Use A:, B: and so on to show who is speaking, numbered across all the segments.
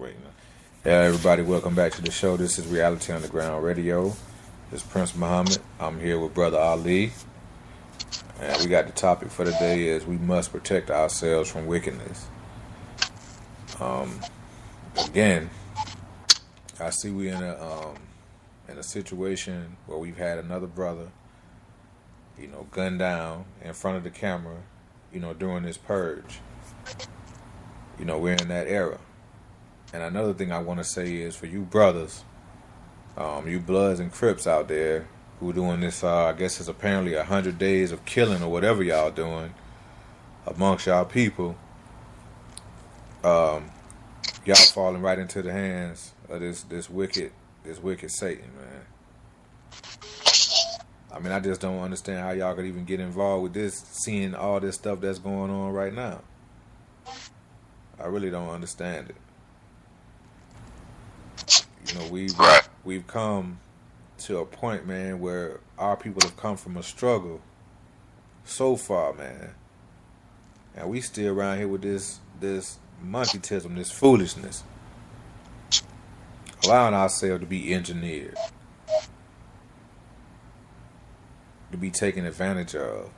A: waiting. Yeah, everybody, welcome back to the show. This is Reality Underground Radio. This is Prince Muhammad. I'm here with Brother Ali. And we got the topic for today is we must protect ourselves from wickedness. Again, I see we in a situation where we've had another brother, gunned down in front of the camera, during this purge. We're in that era. And another thing I want to say is for you brothers, you Bloods and Crips out there who doing this, I guess it's apparently 100 days of killing or whatever y'all doing amongst y'all people, y'all falling right into the hands of this wicked Satan, man. I mean, I just don't understand how y'all could even get involved with this, seeing all this stuff that's going on right now. I really don't understand it. We've come to a point, man, where our people have come from a struggle so far, man, and we still around here with this monkeytism, this foolishness, allowing ourselves to be engineered, to be taken advantage of.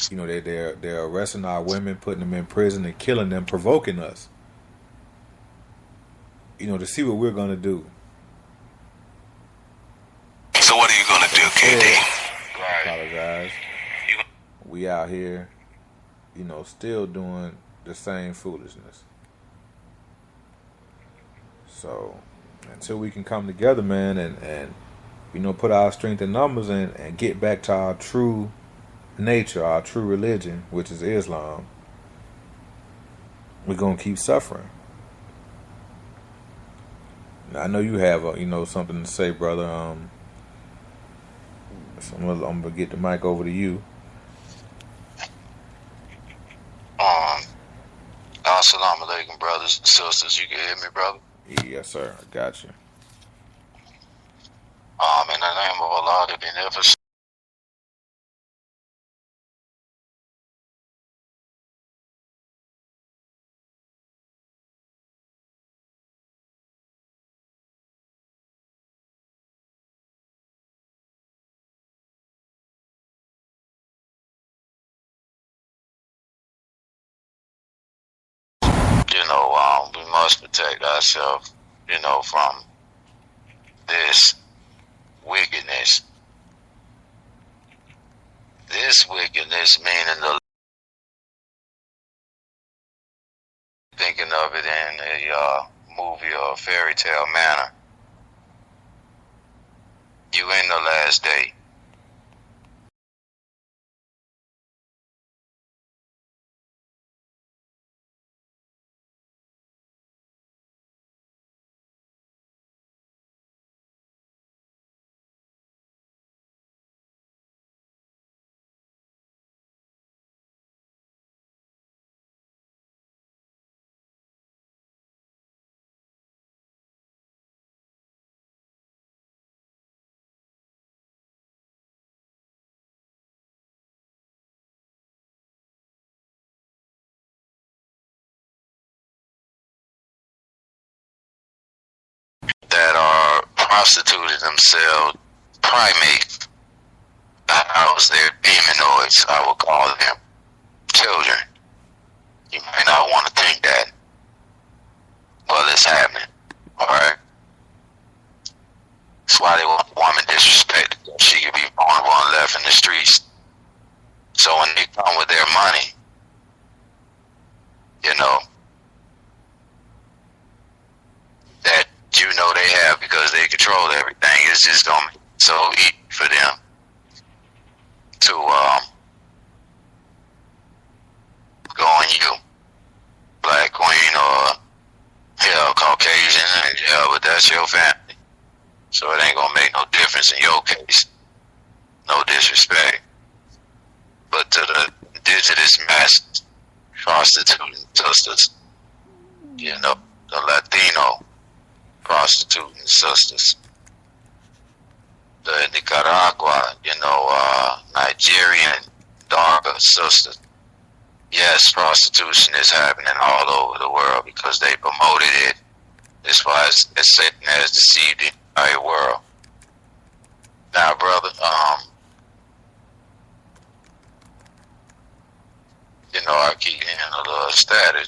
A: They're arresting our women, putting them in prison, and killing them, provoking us. To see what we're gonna do.
B: So what are you gonna do, KD?
A: Apologize. We out here, still doing the same foolishness. So until we can come together, man, and put our strength in numbers and get back to our true nature, our true religion, which is Islam, we're gonna keep suffering. I know you have something to say, brother. So I'm gonna get the mic over to you.
B: Assalamu alaikum, brothers and sisters. You can hear me, brother?
A: Yes, sir. I got you.
B: In the name of Allah, the Beneficent. We must protect ourselves, from this wickedness. This wickedness meaning thinking of it in a movie or fairy tale manner. You in the last day. That are prostituted themselves, primates. I was their demonoids, I would call them children. You may not want to think that. Well, it's happening. Alright? That's why they want the woman disrespected. She could be vulnerable and left in the streets. So when they come with their money, that they have, because they control everything, it's just gonna be so easy for them to go on you, black queen or Caucasian, but that's your family, so it ain't gonna make no difference in your case. No disrespect, but to the indigenous masses, prostituting sisters, the Latino prostituting sisters, the Nicaragua, Nigerian darker sisters, yes, prostitution is happening all over the world because they promoted it. That's why it's Satan has deceived the entire world. Now, brother, I keep hearing a little static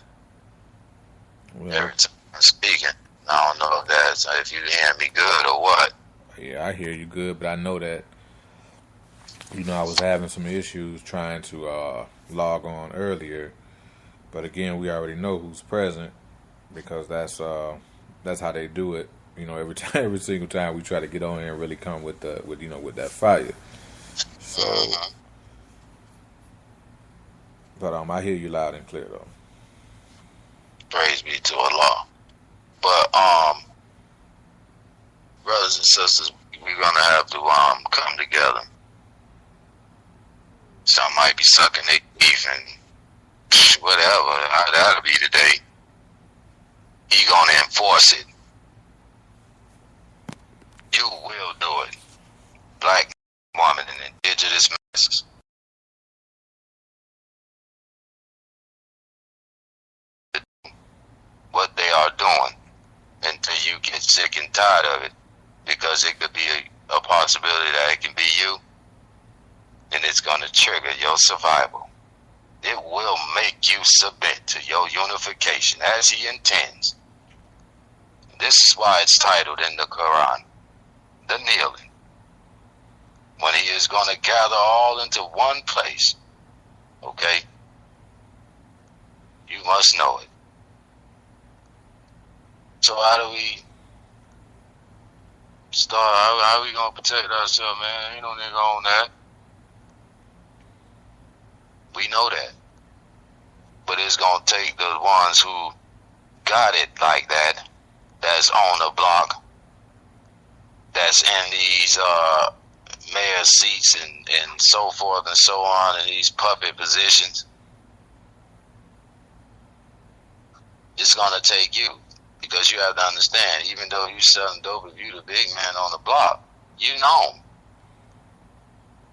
B: every time I'm speaking. I don't know if you hear me good or what.
A: Yeah, I hear you good, but I know that, I was having some issues trying to log on earlier. But again, we already know who's present because that's how they do it. Every time, every single time we try to get on here and really come with that fire. So, but I hear you loud and clear though.
B: Praise be to Allah. But brothers and sisters, we're gonna have to come together. Some might be sucking their teeth and whatever. That'll be the day. He gonna enforce it. You will do it. Black woman and indigenous masses. What they are doing until you get sick and tired of it, because it could be a possibility that it can be you, and it's going to trigger your survival. It will make you submit to your unification as he intends. This is why it's titled in the Quran, the kneeling. When he is going to gather all into one place, okay? You must know it. So how do we start? How are we going to protect ourselves, man? Ain't no nigga on that. We know that. But it's going to take the ones who got it like that, that's on the block, that's in these mayor seats and so forth and so on, in these puppet positions. It's going to take you. Because you have to understand, even though you selling dope, if you the big man on the block, you know.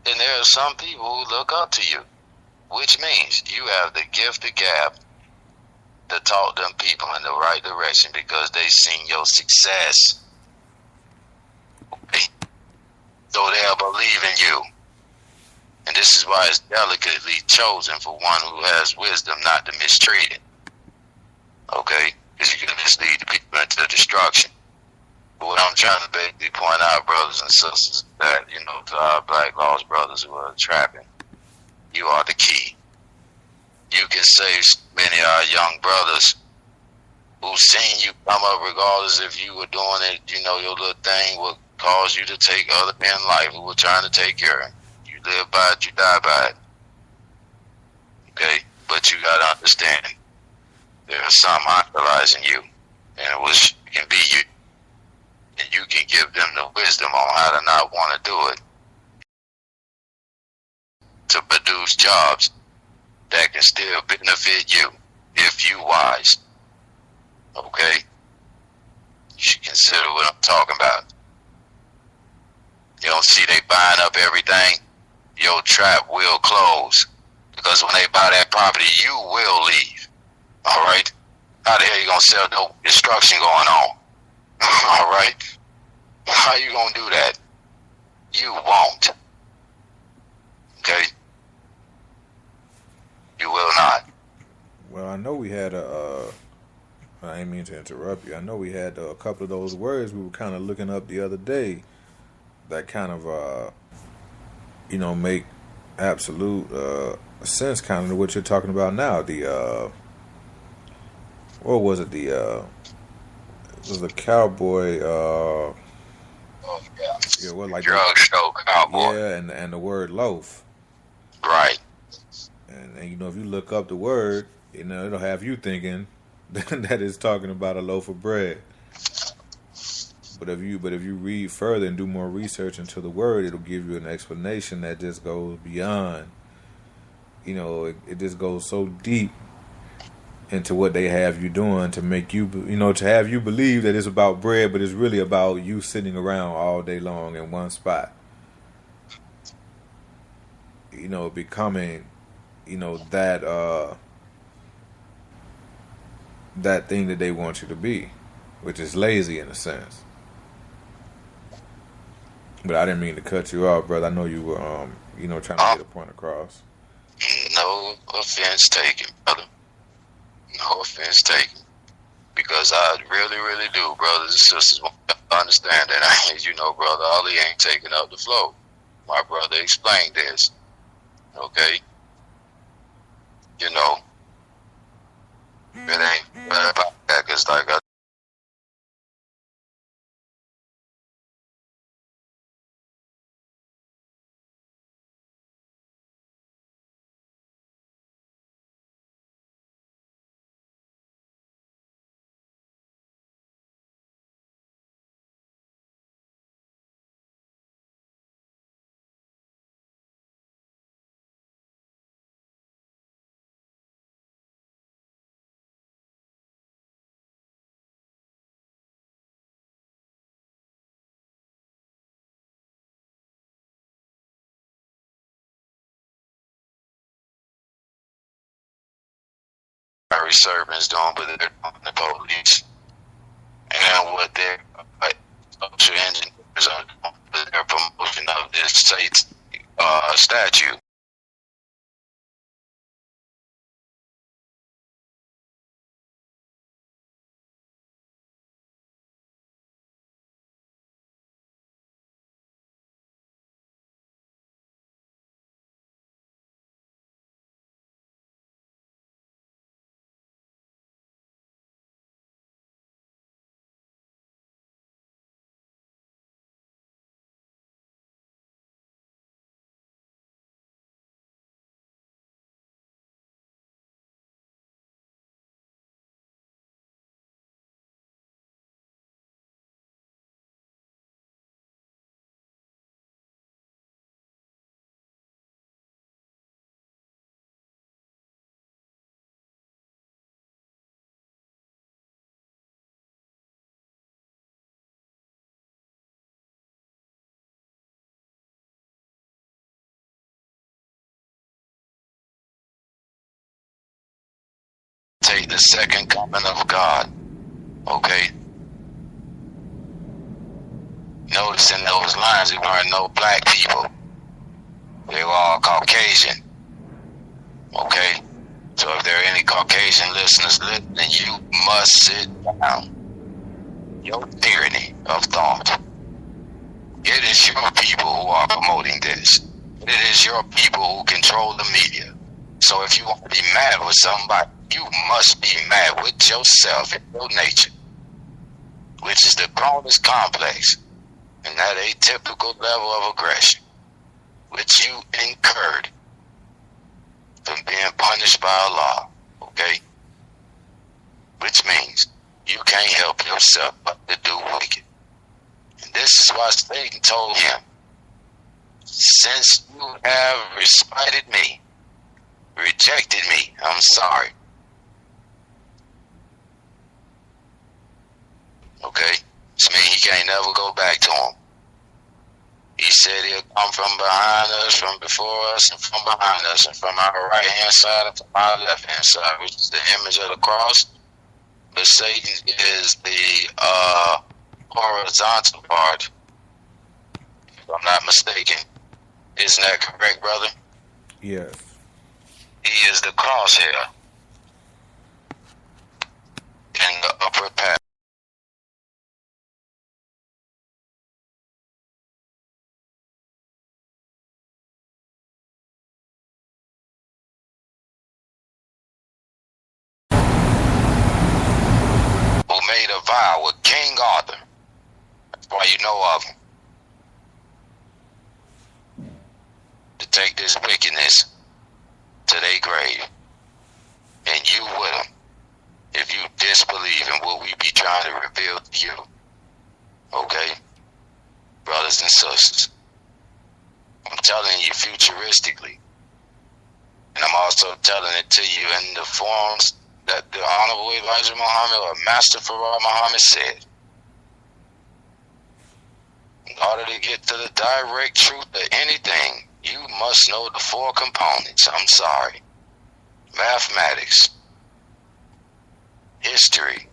B: And there are some people who look up to you, which means you have the gift of gab to talk them people in the right direction because they seen your success. Okay? So they'll believe in you. And this is why it's delicately chosen for one who has wisdom not to mistreat it. Okay? Because you can mislead the people into destruction. But what I'm trying to basically point out, brothers and sisters, that, to our black lost brothers who are trapping, you are the key. You can save many of our young brothers who've seen you come up regardless if you were doing it, your little thing would cause you to take other men's life who were trying to take care of you. You live by it, you die by it. Okay? But you got to understand, there are some idolizing you, and it can be you, and you can give them the wisdom on how to not want to do it, to produce jobs that can still benefit you if you wise. Okay? You should consider what I'm talking about. You don't see they buying up everything? Your trap will close, because when they buy that property, you will leave. All right? How the hell you going to sell dope? Destruction going on. All right? How you going to do that? You won't. Okay? You will not.
A: Well, I know we had I didn't mean to interrupt you. I know we had a couple of those words we were kind of looking up the other day that kind of, make absolute sense kind of what you're talking about now. What was it? It was the cowboy. Yeah, what like
B: drug show cowboy?
A: Yeah, and the word loaf.
B: Right.
A: And if you look up the word, it'll have you thinking that it's talking about a loaf of bread. But if you read further and do more research into the word, it'll give you an explanation that just goes beyond. It just goes so deep into what they have you doing to make you, to have you believe that it's about bread, but it's really about you sitting around all day long in one spot. Becoming that thing that they want you to be, which is lazy in a sense. But I didn't mean to cut you off, brother. I know you were, trying to get a point across.
B: No offense taken, brother. No offense taken. Because I really, really do, brothers and sisters, understand that. Brother Ali ain't taking up the flow. My brother explained this. Okay? It ain't bad about that, because like fiery servants doing what they're doing, the police, and what their social engineers are doing with their promotion of this state's statue. Take the second coming of God. Okay? Notice in those lines there weren't no black people. They were all Caucasian. Okay? So if there are any Caucasian listeners listening, you must sit down. Your tyranny of thought. It is your people who are promoting this. It is your people who control the media. So if you want to be mad with somebody, you must be mad with yourself and your nature, which is the Cronus complex, and that atypical level of aggression, which you incurred from being punished by Allah, okay? Which means you can't help yourself but to do wicked. And this is why Satan told him, since you have respited me, rejected me, I'm sorry. Okay? This means he can't never go back to him. He said he'll come from behind us, from before us, and from behind us, and from our right-hand side and from our left-hand side, which is the image of the cross. But Satan is the horizontal part, if I'm not mistaken. Isn't that correct, brother?
A: Yes.
B: He is the crosshair in the upper path. Who made a vow with King Arthur. That's why you know of him. To take this wickedness to their grave. And you with them. If you disbelieve in what we be trying to reveal to you. Okay? Brothers and sisters. I'm telling you futuristically. And I'm also telling it to you in the forms that the Honorable Elijah Muhammad or Master Farah Muhammad said. In order to get to the direct truth of anything, you must know the four components. I'm sorry. mathematics, history,